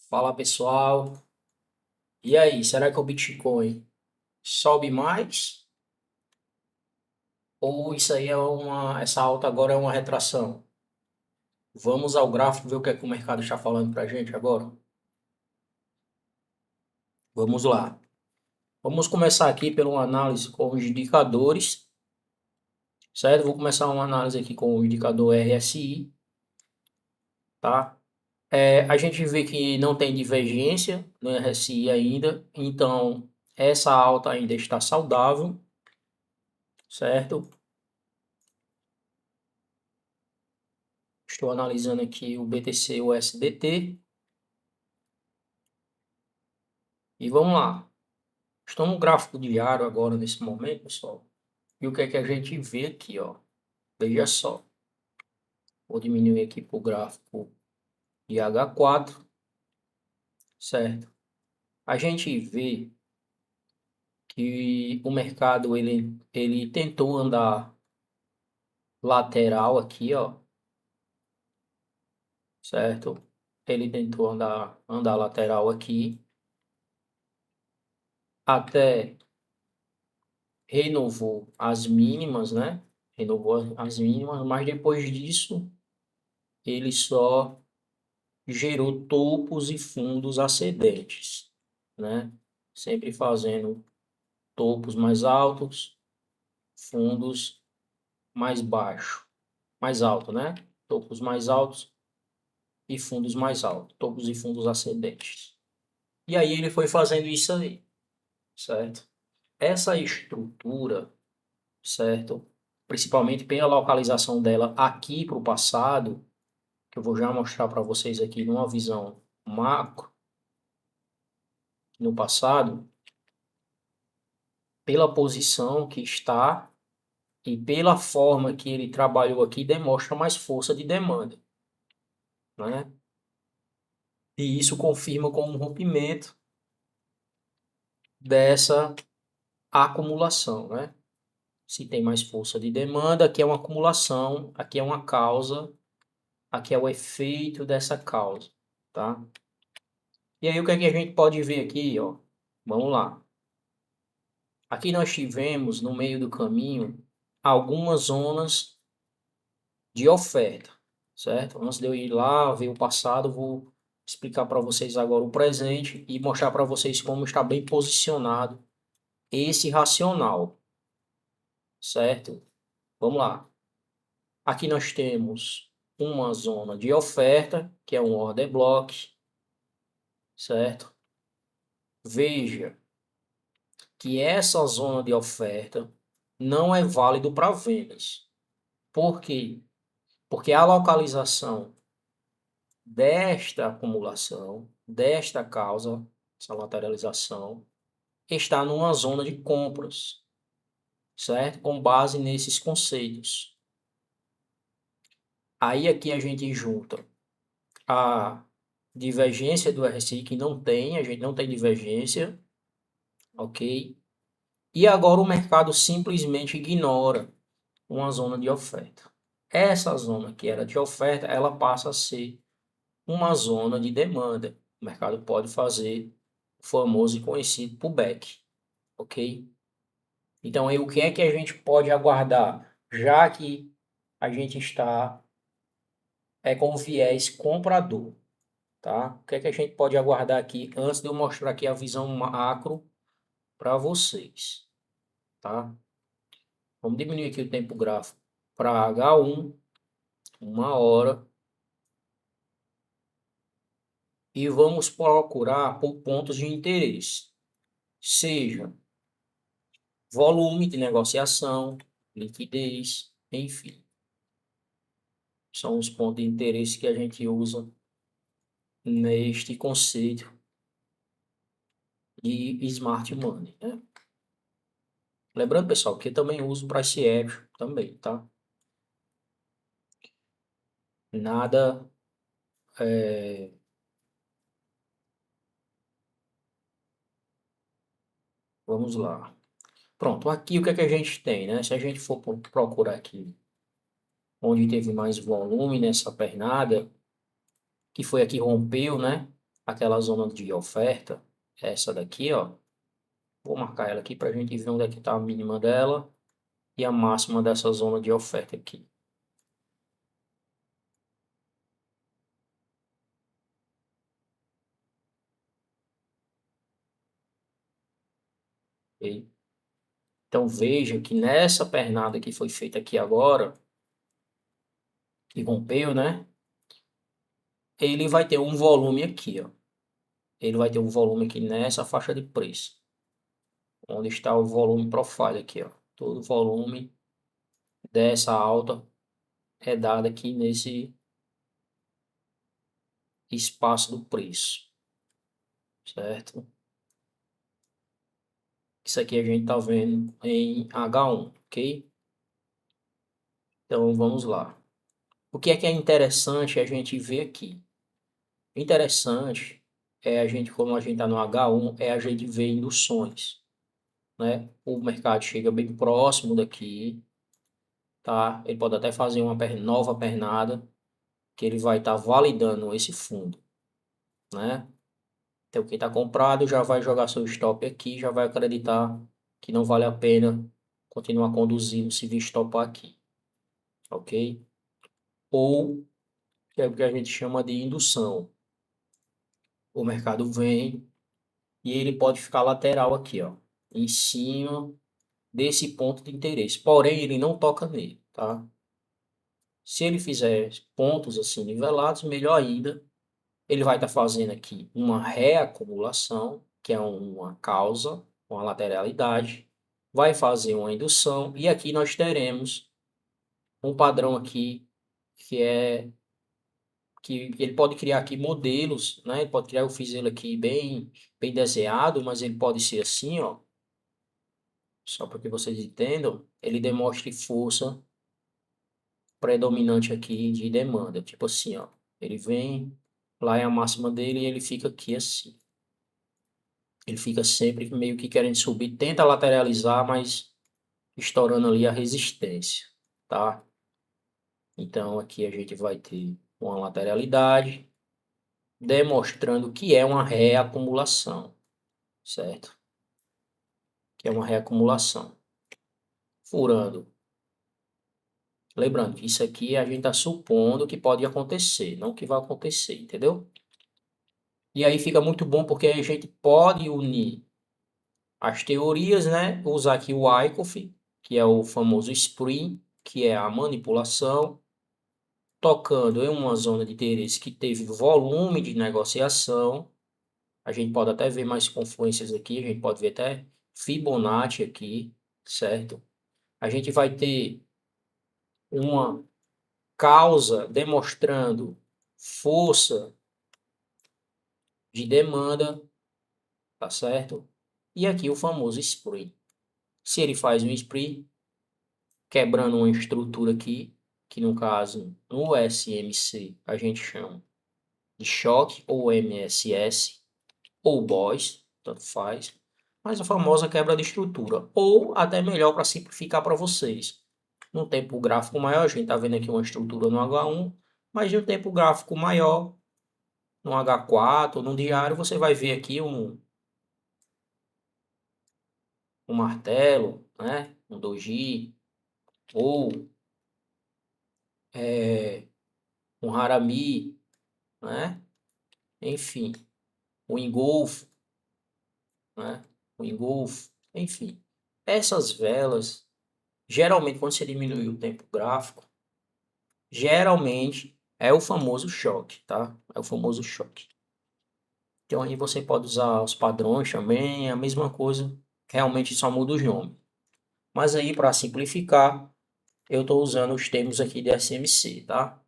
Fala pessoal, e aí, será que o Bitcoin sobe mais? Ou isso aí essa alta agora é uma retração? Vamos ao gráfico ver o que é que o mercado está falando para a gente agora? Vamos lá. Vamos começar aqui pela uma análise com os indicadores, certo? Vou começar uma análise aqui com o indicador RSI, tá? A gente vê que não tem divergência no RSI ainda, então essa alta ainda está saudável, certo? Estou analisando aqui o BTC e o USDT. E vamos lá. Estou no gráfico diário agora nesse momento, pessoal. E o que é que a gente vê aqui, ó? Veja só. Vou diminuir aqui para o gráfico de H4, certo? A gente vê que o mercado ele tentou andar lateral aqui, ó, certo? Ele tentou andar lateral aqui até renovou as mínimas, né? Renovou as mínimas, mas depois disso ele só gerou topos e fundos ascendentes, né? Sempre fazendo topos mais altos, fundos mais baixos, mais alto, né? Topos mais altos e fundos mais altos, topos e fundos ascendentes. E aí ele foi fazendo isso aí, certo? Essa estrutura, certo? Principalmente pela localização dela aqui para o passado, que eu vou já mostrar para vocês aqui numa visão macro, no passado, pela posição que está e pela forma que ele trabalhou aqui, demonstra mais força de demanda, né? E isso confirma como um rompimento dessa acumulação, né? Se tem mais força de demanda, aqui é uma acumulação, aqui é uma causa, aqui é o efeito dessa causa, tá? E aí o que é que a gente pode ver aqui, ó? Vamos lá. Aqui nós tivemos no meio do caminho algumas zonas de oferta, certo? Antes de eu ir lá ver o passado, vou explicar para vocês agora o presente e mostrar para vocês como está bem posicionado esse racional, certo? Vamos lá. Aqui nós temos uma zona de oferta, que é um order block, certo? Veja que essa zona de oferta não é válido para vendas. Por quê? Porque a localização desta acumulação, desta causa, essa lateralização, está numa zona de compras, certo? Com base nesses conceitos. Aí aqui a gente junta a divergência do RSI, que não tem, a gente não tem divergência, ok? E agora o mercado simplesmente ignora uma zona de oferta. Essa zona que era de oferta, ela passa a ser uma zona de demanda. O mercado pode fazer o famoso e conhecido pullback, ok? Então, aí, o que é que a gente pode aguardar? Já que a gente está com viés comprador, tá? O que é que a gente pode aguardar aqui antes de eu mostrar aqui a visão macro para vocês, tá? Vamos diminuir aqui o tempo gráfico para H1, 1 hora, e vamos procurar por pontos de interesse, seja volume de negociação, liquidez, enfim. São os pontos de interesse que a gente usa neste conceito de smart money, né? Lembrando, pessoal, que eu também uso price action também, tá? Nada, vamos lá. Pronto, aqui o que é que a gente tem, né? Se a gente for procurar aqui onde teve mais volume nessa pernada, que foi aqui rompeu, né? aquela zona de oferta, essa daqui, ó. Vou marcar ela aqui para a gente ver onde é que está a mínima dela e a máxima dessa zona de oferta aqui. Ok? Então veja que nessa pernada que foi feita aqui agora, que rompeu, né? Ele vai ter um volume aqui, ó. Ele vai ter um volume aqui nessa faixa de preço. Onde está o volume profile aqui, ó. Todo o volume dessa alta é dado aqui nesse espaço do preço, certo? Isso aqui a gente tá vendo em H1, ok? Então vamos lá. O que é interessante a gente ver aqui? Interessante é a gente, como a gente está no H1, é a gente ver induções, né? O mercado chega bem próximo daqui, tá? Ele pode até fazer uma nova pernada, que ele vai estar validando esse fundo, né? Então quem está comprado já vai jogar seu stop aqui, já vai acreditar que não vale a pena continuar conduzindo se vir stopar aqui, ok? Ou que é o que a gente chama de indução. O mercado vem e ele pode ficar lateral aqui, ó, em cima desse ponto de interesse. Porém, ele não toca nele, tá? Se ele fizer pontos assim nivelados, melhor ainda. Ele vai estar fazendo aqui uma reacumulação, que é uma causa, uma lateralidade. Vai fazer uma indução e aqui nós teremos um padrão aqui que é que ele pode criar aqui modelos, né? Ele pode criar, eu fiz ele aqui bem desenhado, mas ele pode ser assim, ó, só para que vocês entendam, ele demonstre força predominante aqui de demanda, tipo assim, ó, ele vem, lá é a máxima dele e ele fica aqui assim. Ele fica sempre meio que querendo subir, tenta lateralizar, mas estourando ali a resistência, tá? Então aqui a gente vai ter uma lateralidade, demonstrando que é uma reacumulação, certo? Que é uma reacumulação. Furando. Lembrando que isso aqui a gente está supondo que pode acontecer, não que vai acontecer, entendeu? E aí fica muito bom porque a gente pode unir as teorias, né? Usar aqui o Wyckoff, que é o famoso spree, que é a manipulação, tocando em uma zona de interesse que teve volume de negociação. A gente pode até ver mais confluências aqui, a gente pode ver até Fibonacci aqui, certo? A gente vai ter uma causa demonstrando força de demanda, tá certo? E aqui o famoso spree. Se ele faz um spree, quebrando uma estrutura aqui, que no caso, no SMC, a gente chama de choque ou MSS, ou BOS, tanto faz, mas a famosa quebra de estrutura, ou até melhor para simplificar para vocês. Num tempo gráfico maior, a gente está vendo aqui uma estrutura no H1, mas de um tempo gráfico maior, no H4, no diário, você vai ver aqui um martelo, né? Um doji, ou um harami, né? Enfim, o engolfo, né? O engolfo, enfim. Essas velas, geralmente, quando você diminui o tempo gráfico, geralmente é o famoso choque, tá? É o famoso choque. Então aí você pode usar os padrões também, a mesma coisa, realmente só muda os nomes. Mas aí, para simplificar, eu estou usando os termos aqui de SMC, tá?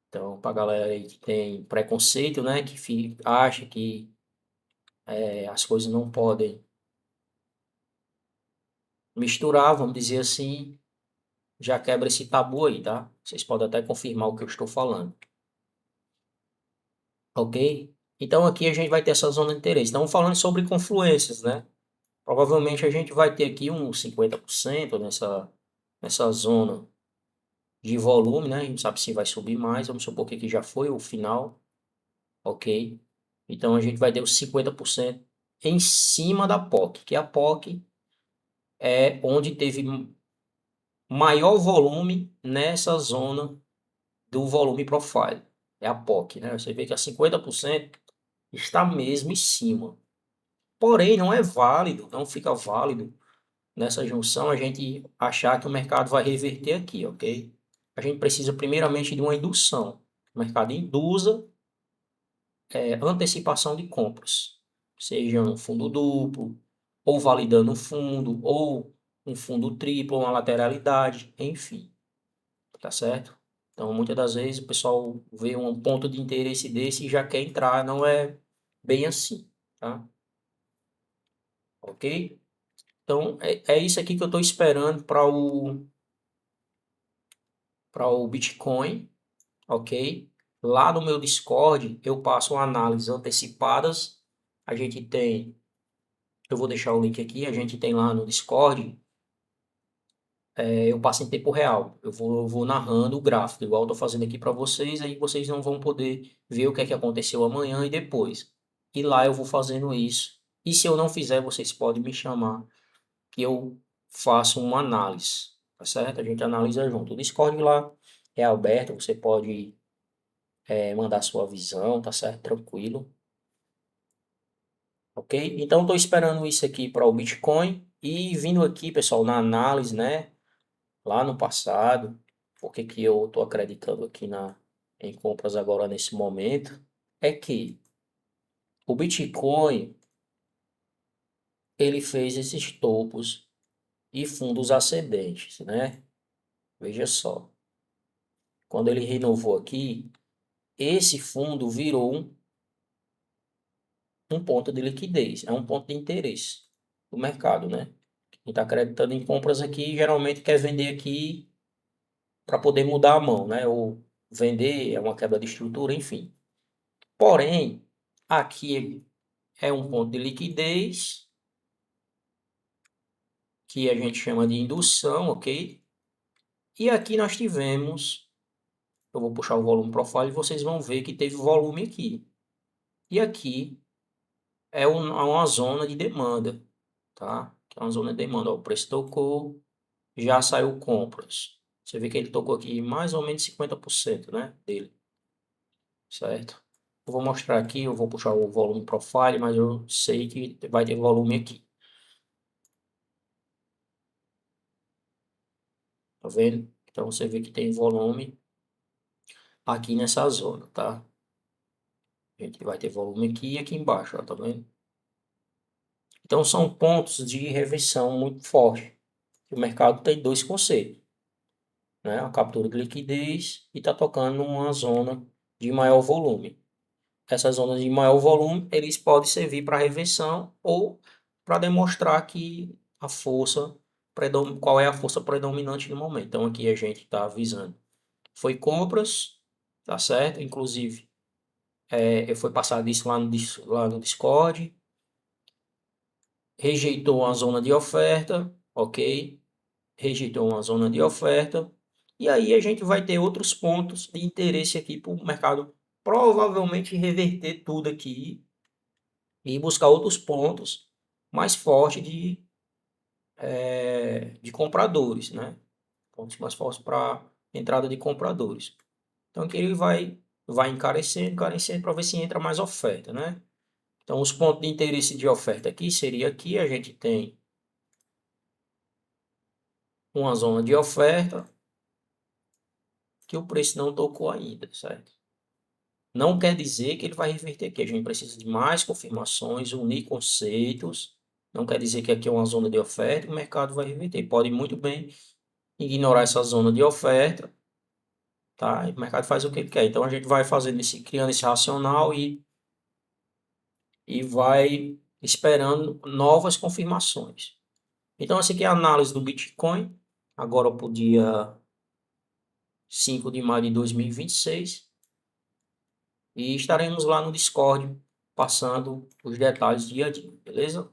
Então, para a galera aí que tem preconceito, né? Que acha que as coisas não podem misturar, vamos dizer assim, já quebra esse tabu aí, tá? Vocês podem até confirmar o que eu estou falando. Ok? Então aqui a gente vai ter essa zona de interesse. Estamos falando sobre confluências, né? Provavelmente a gente vai ter aqui uns 50% nessa zona de volume, né? A gente sabe se vai subir mais. Vamos supor que aqui já foi o final. ok? Então a gente vai ter os 50% em cima da POC, que a POC é onde teve maior volume nessa zona do volume profile. É a POC, né? Você vê que a 50% está mesmo em cima. Porém, não é válido, não fica válido nessa junção a gente achar que o mercado vai reverter aqui, ok? A gente precisa primeiramente de uma indução. O mercado induza antecipação de compras, seja um fundo duplo, ou validando um fundo, ou um fundo triplo, uma lateralidade, enfim, tá certo? Então, muitas das vezes o pessoal vê um ponto de interesse desse e já quer entrar, não é bem assim, tá? Ok? Então, é isso aqui que eu estou esperando para o Bitcoin, ok? Lá no meu Discord, eu passo uma análise antecipadas. A gente tem, eu vou deixar o link aqui, a gente tem lá no Discord, eu passo em tempo real. Eu vou narrando o gráfico, igual eu estou fazendo aqui para vocês, aí vocês não vão poder ver o que é que aconteceu amanhã e depois. E lá eu vou fazendo isso. E se eu não fizer, vocês podem me chamar, que eu faço uma análise, tá certo? A gente analisa junto. O Discord lá é aberto, você pode mandar sua visão, tá certo? Tranquilo, ok? Então, estou esperando isso aqui para o Bitcoin e vindo aqui, pessoal, na análise, né? Lá no passado, porque que eu estou acreditando aqui em compras agora nesse momento, é que o Bitcoin, ele fez esses topos e fundos ascendentes, né? Veja só, quando ele renovou aqui, esse fundo virou um ponto de liquidez, é um ponto de interesse do mercado, né? Quem está acreditando em compras aqui geralmente quer vender aqui para poder mudar a mão, né? Ou vender, é uma quebra de estrutura, enfim. Porém, aqui é um ponto de liquidez que a gente chama de indução, ok? E aqui nós tivemos, eu vou puxar o volume profile e vocês vão ver que teve volume aqui. E aqui é uma zona de demanda, tá? Que é uma zona de demanda. Ó, o preço tocou, já saiu compras. Você vê que ele tocou aqui mais ou menos 50%, né, dele, certo? Eu vou mostrar aqui, eu vou puxar o volume profile, mas eu sei que vai ter volume aqui. Tá vendo? Então você vê que tem volume aqui nessa zona, tá? A gente vai ter volume aqui e aqui embaixo, ó, tá vendo? Então são pontos de reversão muito forte. O mercado tem dois conceitos, né? A captura de liquidez e está tocando numa zona de maior volume. Essas zonas de maior volume, eles podem servir para reversão ou para demonstrar que a força, qual é a força predominante no momento. Então aqui a gente está avisando. Foi compras, tá certo? Inclusive, eu fui passado isso lá no Discord. Rejeitou uma zona de oferta, ok? Rejeitou uma zona de oferta. E aí a gente vai ter outros pontos de interesse aqui para o mercado provavelmente reverter tudo aqui e buscar outros pontos mais fortes de compradores, né? Pontos mais fortes para entrada de compradores. Então aqui ele vai encarecendo, encarecendo para ver se entra mais oferta, né? Então os pontos de interesse de oferta aqui seria aqui, a gente tem uma zona de oferta que o preço não tocou ainda, certo? Não quer dizer que ele vai reverter aqui. A gente precisa de mais confirmações, unir conceitos. Não quer dizer que aqui é uma zona de oferta e o mercado vai reverter. Pode muito bem ignorar essa zona de oferta, tá? E o mercado faz o que ele quer. Então a gente vai fazendo criando esse racional e vai esperando novas confirmações. Então essa aqui é a análise do Bitcoin, agora para o dia 5 de maio de 2026. E estaremos lá no Discord passando os detalhes dia a dia, beleza?